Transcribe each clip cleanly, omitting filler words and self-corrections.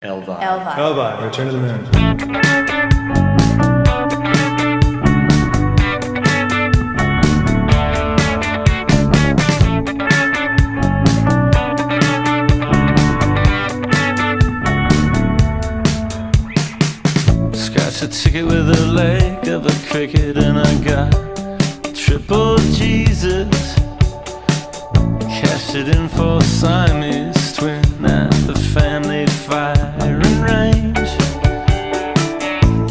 Elvi. Elvi. Elvi, Return to the Moon. Scratch a ticket with a leg of a cricket, and I got triple Jesus. Cashed it in for Siamese twin at the family firing range.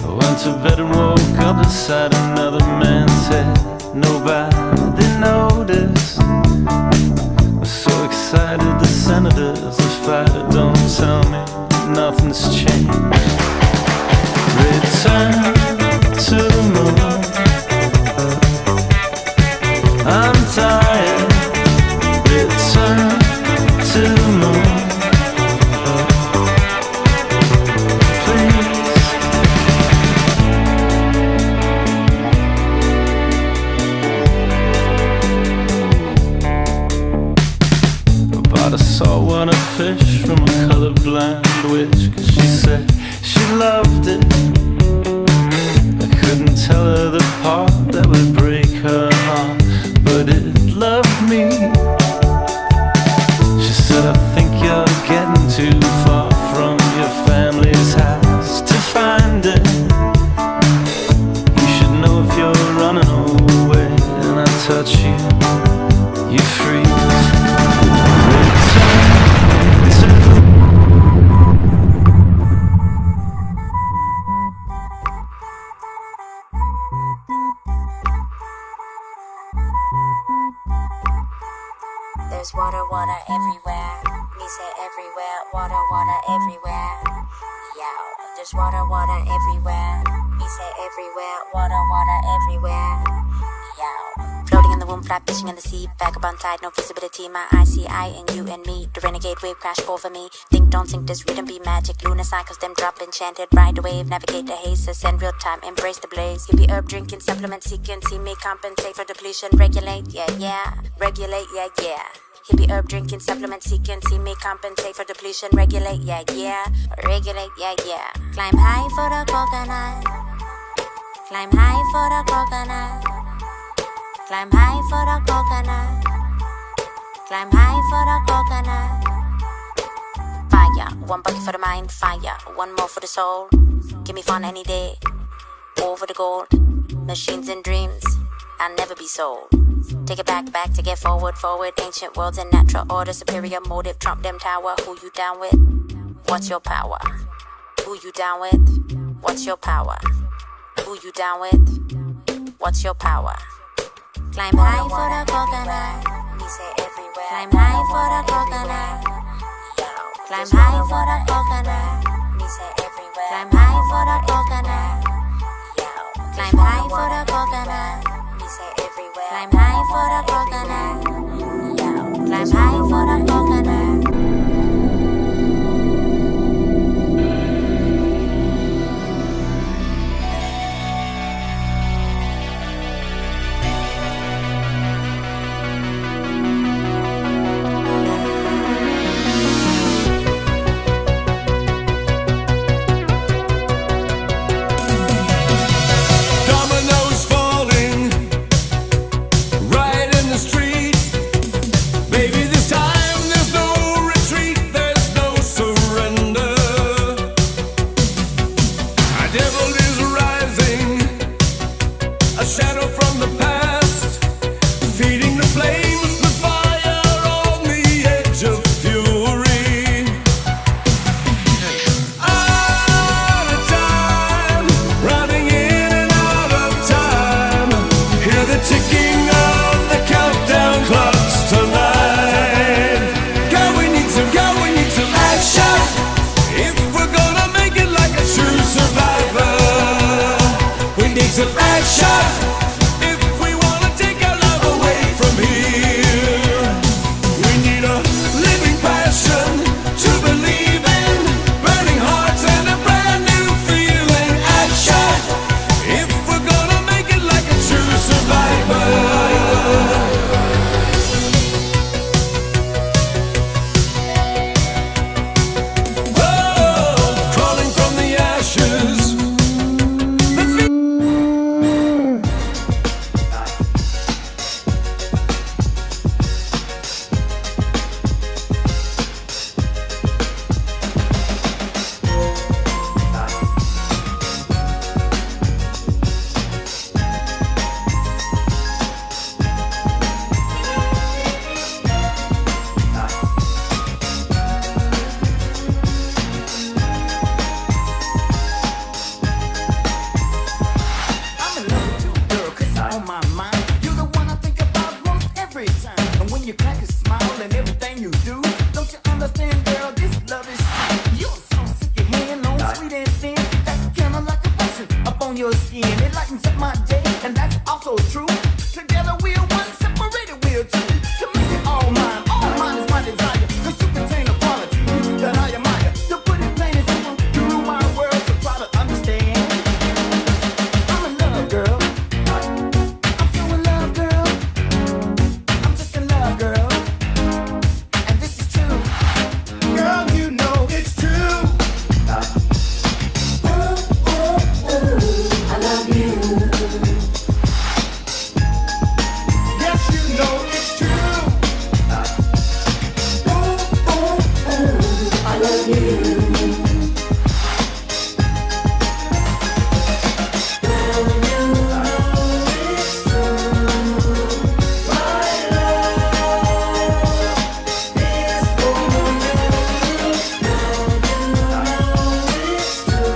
I went to bed and woke up beside another man's head. Nobody noticed. I was so excited the senators are fired. Don't tell me nothing's changed. Return to the moon. I'm tired. Return to the moon, please. I bought a saltwater fish from a colorblind witch, 'cause she said she loved it. I couldn't tell her the part that would break her heart, but it loved me. She said, I think you're getting too far from your family's house to find it. You should know if you're running away and I touch you, you freeze. There's water, water everywhere. Me say everywhere. Water, water everywhere. Yo, there's water, water everywhere. Me say everywhere. Water, water everywhere. Yo, floating in the womb, flat fishing in the sea. Vagabond tide, no visibility. My eyes see I and you and me. The renegade wave crash over me. Think, don't think this rhythm be magic. Lunar cycles, them drop enchanted. Ride the wave, navigate the haze. Ascend real time, embrace the blaze. Hippie herb drinking, supplement seeking. See me compensate for depletion. Regulate, yeah, yeah. Regulate, yeah, yeah. Hippie herb drinking, supplement seeking. See me compensate for depletion. Regulate, yeah, yeah. Regulate, yeah, yeah. Climb high for the coconut. Climb high for the coconut. Climb high for the coconut. Climb high for the coconut. Fire, one bucket for the mind. Fire, one more for the soul. Give me fun any day. Over the gold. Machines and dreams, I'll never be sold. Take it back, back to get forward, forward. Ancient worlds in natural order, superior motive. Trump them tower. Who you down with? What's your power? Who you down with? What's your power? Who you down with? What's your power? Climb high for the coconut. We say everywhere. Climb high for the coconut. Climb high for the coconut. We say everywhere. Climb high for the coconut. Climb high for the coconut. We say everywhere. Climb high for the coconut. Climb high for the coconut. my